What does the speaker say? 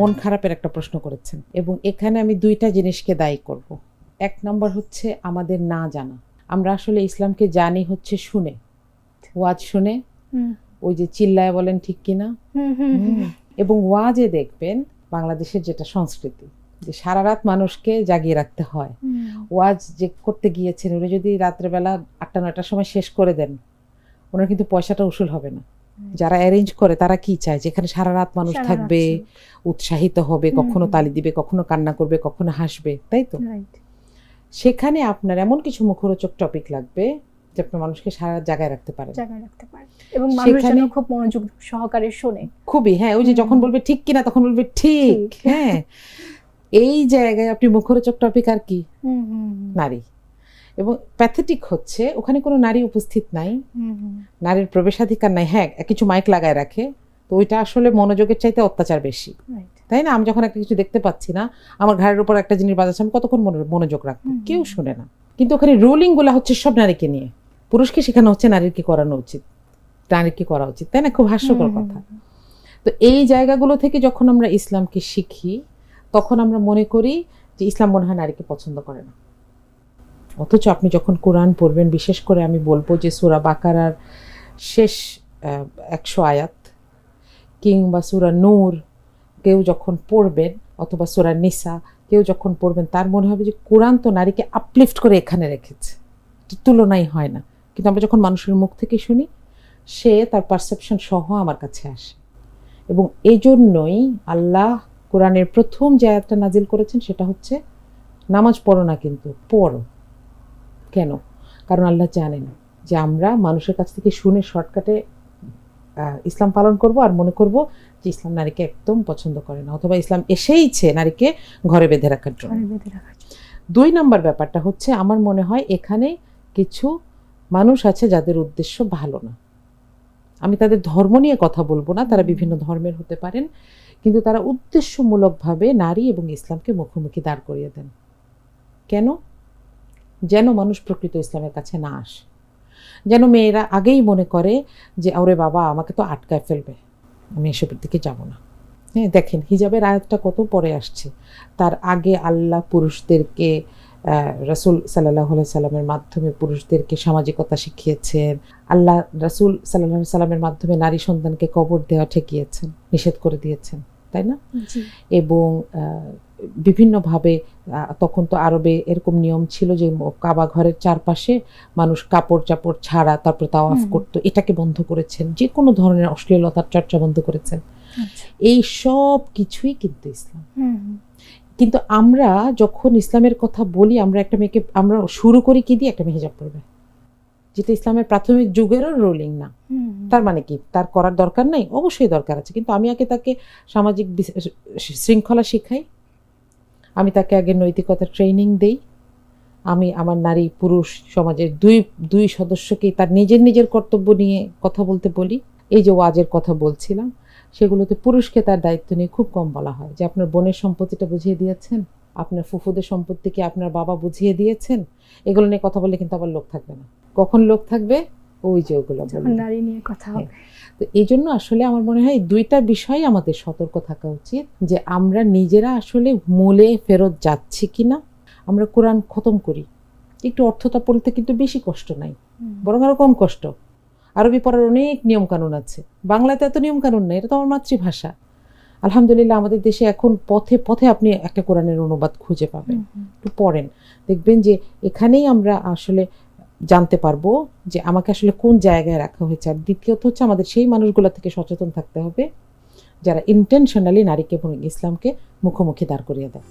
মন খারাপের একটা প্রশ্ন করেছেন, এবং এখানে আমি দুইটা জিনিসকে দায়ী করব। এক নম্বর হচ্ছে আমাদের না জানা। আমরা আসলে ইসলামকে জানি হচ্ছে শুনে, ওয়াজ শুনে, ওই যে চিল্লায় বলেন ঠিক কিনা, এবং ওয়াজে দেখবেন বাংলাদেশের যেটা সংস্কৃতি, যে সারা রাত মানুষকে জাগিয়ে রাখতে হয়। ওয়াজ যে করতে গিয়েছেন উনি যদি রাত্রেবেলা 8-9টার সময় শেষ করে দেন, ওনার কিন্তু পয়সাটা উসুল হবে না। যারা অ্যারেঞ্জ করে তারা কি চায়, যেখানে সারা রাত মানুষ থাকবে, উৎসাহিত হবে, কখনো তালি দিবে, কখনো কান্না করবে, কখনো হাসবে, তাই তো? সেখানে আপনার এমন কিছু মুখরোচক টপিক লাগবে যে আপনার মানুষকে সারা রাত জায়গায় রাখতে পারে, এবং মানুষ যেন খুব মনোযোগ সহকারে শোনে। খুবই, হ্যাঁ, ওই যে যখন বলবে ঠিক কিনা তখন বলবে ঠিক, হ্যাঁ। এই জায়গায় আপনি মুখরোচক টপিক আর কি, নারী। এবং প্যাথেটিক হচ্ছে ওখানে কোনো নারী উপস্থিত নাই, নারীর প্রবেশাধিকার নাই। হ্যাঁ, কিছু মাইক লাগায় রাখে, তো ওইটা আসলে মনোযোগের চাইতে অত্যাচার বেশি, তাই না? আমি যখন একটা কিছু দেখতে পাচ্ছি না, আমার ঘাড়ের উপর একটা জিনিস বাজাচ্ছে, আমি কতক্ষণ মনোযোগ রাখবো? কেউ শুনে না। কিন্তু ওখানে রুলিং গুলা হচ্ছে সব নারীকে নিয়ে। পুরুষকে শেখানো হচ্ছে নারীর কি করানো উচিত, নারীর কি করা উচিত, তাই না? খুব হাস্যকর কথা। তো এই জায়গাগুলো থেকে যখন আমরা ইসলামকে শিখি, তখন আমরা মনে করি যে ইসলাম মনে হয় নারীকে পছন্দ করে না। অথচ আপনি যখন কোরআন পড়বেন, বিশেষ করে আমি বলবো যে সূরা বাকারার শেষ 100 আয়াত কিংবা সূরা নূর কেউ যখন পড়বেন, অথবা সূরা নিসা কেউ যখন পড়বেন, তার মনে হবে যে কোরআন তো নারীকে আপলিফট করে এখানে রেখেছে, তুলনাই হয় না। কিন্তু আমরা যখন মানুষের মুখ থেকে শুনি, সে তার পারসেপশন সহ আমার কাছে আসে। এবং এই জন্যই আল্লাহ কোরআনের প্রথম যে আয়াতটা নাজিল করেছেন সেটা হচ্ছে নামাজ পড়ো না, কিন্তু পড়ো। কেন? কারণ আল্লাহ জানেন যে আমরা মানুষের কাছ থেকে শুনে শর্টকাটে ইসলাম পালন করব আর মনে করব যে ইসলাম নারীকে একদম পছন্দ করে না, অথবা ইসলাম এসেইছে নারীকে ঘরে বেঁধে রাখার জন্য। 2 নম্বর ব্যাপারটা হচ্ছে, আমার মনে হয় এখানে কিছু মানুষ আছে যাদের উদ্দেশ্য ভালো না। আমি তাদের ধর্ম নিয়ে কথা বলবো না, তারা বিভিন্ন ধর্মের হতে পারেন, কিন্তু তারা উদ্দেশ্যমূলকভাবে নারী এবং ইসলামকে মুখোমুখি দাঁড় করিয়ে দেন। কেন? যেন মানুষ প্রকৃত ইসলামের কাছে না আসে, যেন মেয়েরা আগেই মনে করে যে ওরে বাবা আমাকে তো আটকায় ফেলবে, আমি এসবের দিকে যাব না। হ্যাঁ, দেখেন হিজাবের আয়াতটা কত পরে আসছে। তার আগে আল্লাহ পুরুষদেরকে, রাসূল সাল্লাল্লাহু আলাইহি সাল্লামের মাধ্যমে পুরুষদেরকে সামাজিকতা শিখিয়েছেন। আল্লাহ রাসূল সাল্লাল্লাহু আলাইহি সাল্লামের মাধ্যমে নারী সন্তানকে কবর দেওয়া ঠেকিয়েছেন, নিষেধ করে দিয়েছেন, তাই না? এবং বিভিন্নভাবে তখন তো আরবে এরকম নিয়ম ছিল যে কাবা ঘরের চারপাশে মানুষ কাপড় চাপড় ছাড়া তারপর তাওয়াফ করতো, এটাকে বন্ধ করেছেন। যে কোনো ধরনের অশ্লীলতার চর্চা বন্ধ করেছেন। এই সব কিছুই কিন্তু ইসলাম। কিন্তু আমরা যখন ইসলামের কথা বলি, আমরা একটা মেয়েকে আমরা শুরু করি কি দিয়ে? একটা মেয়ে হিজাব পরবে, যেটা ইসলামের প্রাথমিক যুগেরও রুলিং না। তার মানে কি তার করার দরকার নাই? অবশ্যই দরকার আছে, কিন্তু আমি আগে তাকে সামাজিক শৃঙ্খলা শিখাই, আমি তাকে আগে নৈতিকতার ট্রেনিং দেই, আমি আমার নারী পুরুষ সমাজের দুই সদস্যকেই তার নিজের কর্তব্য নিয়ে কথা বলতে বলি। এই যে ওয়াজের কথা বলছিলাম, সেগুলোতে পুরুষকে তার দায়িত্ব নিয়ে খুব কম বলা হয়, যে আপনার বোনের সম্পত্তিটা বুঝিয়ে দিয়েছেন, আপনার ফুফুদের সম্পত্তিকে আপনার বাবা বুঝিয়ে দিয়েছেন। এগুলো নিয়ে কথা বললে কিন্তু আবার লোক থাকবে না। কখন লোক থাকবে? ওই যে ওগুলো নারী নিয়ে কথা হবে। তো এই জন্য আসলে আমার মনে হয় 2টা বিষয় আমাদের সতর্ক থাকা উচিত, যে আমরা নিজেরা আসলে মূলে ফেরত যাচ্ছি কিনা। আমরা কোরআন খতম করি, একটু অর্থটা পড়তে কিন্তু বেশি কষ্ট নাই, বরং আরো কম কষ্ট। আরবি পড়ার অনেক নিয়ম কানুন আছে, বাংলাতে এত নিয়ম কানুন নেই, এটা তো আমার মাতৃভাষা। আলহামদুলিল্লাহ আমাদের দেশে এখন পথে পথে আপনি একটা কোরআনের অনুবাদ খুঁজে পাবেন, একটু পড়েন, দেখবেন যে এখানেই আমরা আসলে জানতে পারবো যে আমাকে আসলে কোন জায়গায় রাখা হয়েছে। আর দ্বিতীয়ত হচ্ছে আমাদের সেই মানুষগুলো থেকে সচেতন থাকতে হবে যারা ইন্টেনশনালি নারীকে এবং ইসলামকে মুখোমুখি দাঁড় করিয়ে দেয়।